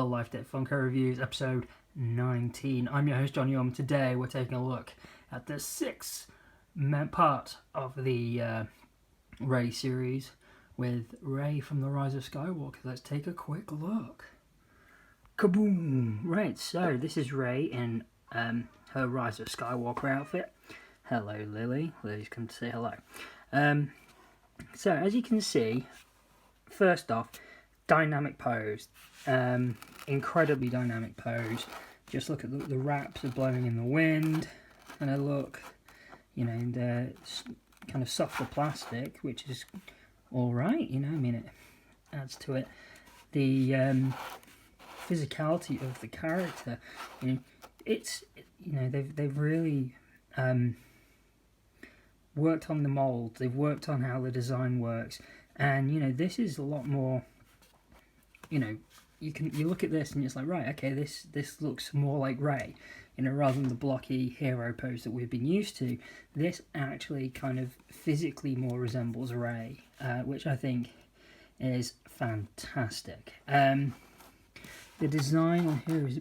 Life Debt Funko Reviews, episode 19. I'm your host, John Yum. Today we're taking a look at the sixth part of the Rey series with Rey from the Rise of Skywalker. Let's take a quick look. Kaboom! Right, so this is Rey in her Rise of Skywalker outfit. Hello, Lily. Lily's come to say hello. So, as you can see, first off, dynamic pose. Incredibly dynamic pose. Just look at the wraps are blowing in the wind. And I look, you know, the kind of softer plastic, which is alright, you know, I mean, it adds to it. The physicality of the character, you know, it's, you know, they've really worked on the mold, they've worked on how the design works, and, you know, this is a lot more, you know, you look at this and it's like, right, okay, this looks more like Rey, you know, rather than the blocky hero pose that we've been used to. This actually kind of physically more resembles Rey, which I think is fantastic. The design on here is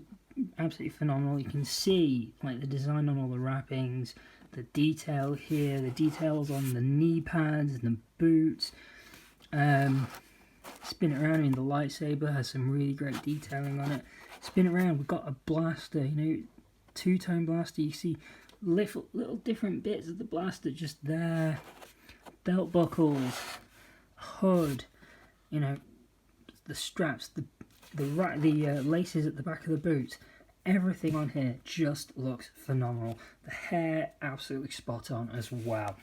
absolutely phenomenal. You can see like the design on all the wrappings, the detail here, the details on the knee pads and the boots. Spin it around, I mean, the lightsaber has some really great detailing on it. Spin it around, we've got a blaster, you know, two-tone blaster. You see little different bits of the blaster just there. Belt buckles, hood, you know, the straps, the laces at the back of the boots. Everything on here just looks phenomenal. The hair, absolutely spot on as well.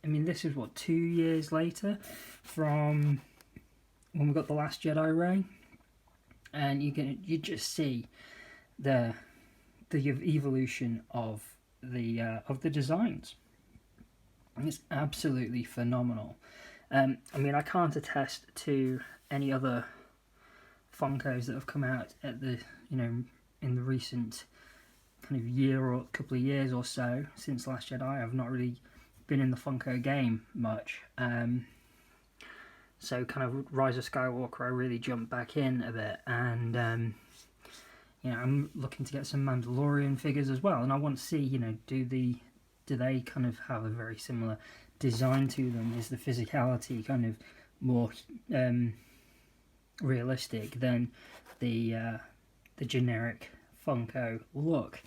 I mean, this is what, 2 years later from when we got the Last Jedi Rey, and you just see the evolution of the designs. And it's absolutely phenomenal. I mean, I can't attest to any other Funkos that have come out at the, you know, in the recent kind of year or couple of years or so since Last Jedi. I've not really been in the Funko game much, so kind of Rise of Skywalker I really jumped back in a bit, and you know, I'm looking to get some Mandalorian figures as well, and I want to see, you know, do they kind of have a very similar design to them? Is the physicality kind of more realistic than the generic Funko look?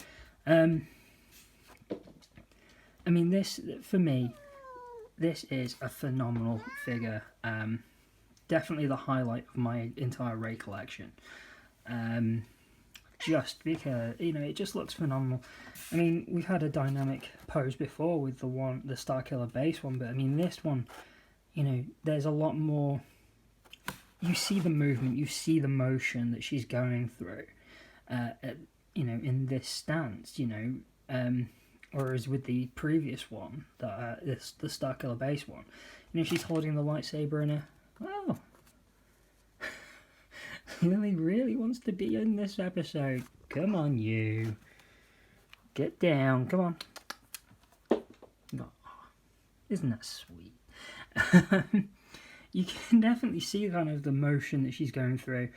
I mean, this, for me, this is a phenomenal figure. Definitely the highlight of my entire Rey collection. Just because, you know, it just looks phenomenal. I mean, we've had a dynamic pose before with the Starkiller base one, but I mean, this one, you know, there's a lot more. You see the movement, you see the motion that she's going through, you know, in this stance, you know, whereas with the previous one, the Starkiller base one, you know, she's holding the lightsaber in a... Oh! Lily really wants to be in this episode. Come on, you. Get down. Come on. Oh, isn't that sweet? You can definitely see kind of the motion that she's going through.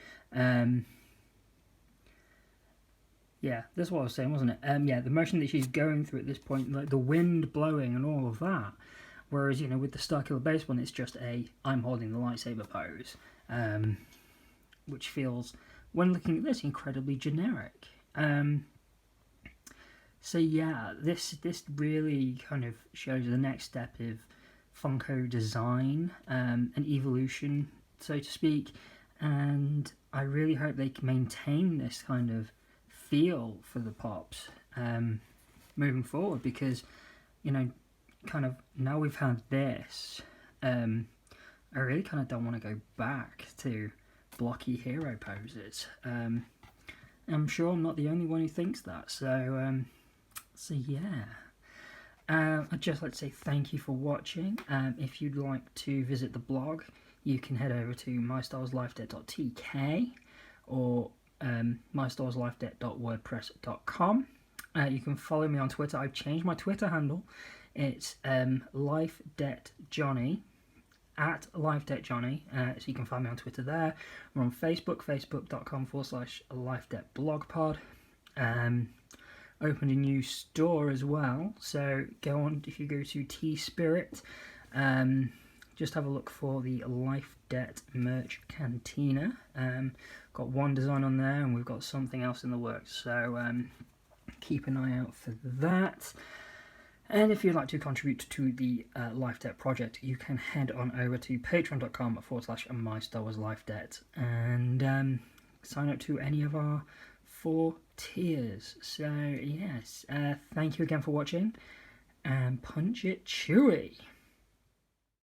Yeah, that's what I was saying, wasn't it? Yeah, the motion that she's going through at this point, like the wind blowing and all of that. Whereas, you know, with the Starkiller base one, it's just I'm holding the lightsaber pose, which feels, when looking at this, incredibly generic. So yeah, this really kind of shows the next step of Funko design, and evolution, so to speak. And I really hope they can maintain this kind of feel for the Pops moving forward, because, you know, kind of now we've had this, I really kind of don't want to go back to blocky hero poses. I'm sure I'm not the only one who thinks that, so yeah. I'd just like to say thank you for watching. If you'd like to visit the blog, you can head over to mystarslifedebt.tk or mystarslifedebt.wordpress.com. You can follow me on Twitter. I've changed my Twitter handle. It's LifeDebtJohnny, at LifeDebtJohnny, so you can find me on Twitter there. We're on Facebook, facebook.com/LifeDebtBlogPod. Opened a new store as well, so go on, if you go to T-Spirit, just have a look for the Life Debt Merch Cantina. Got one design on there, and we've got something else in the works, so keep an eye out for that. And if you'd like to contribute to the Life Debt project, you can head on over to patreon.com/MyStarWarsLifeDebt and sign up to any of our 4 tiers. So yes, thank you again for watching, and punch it chewy.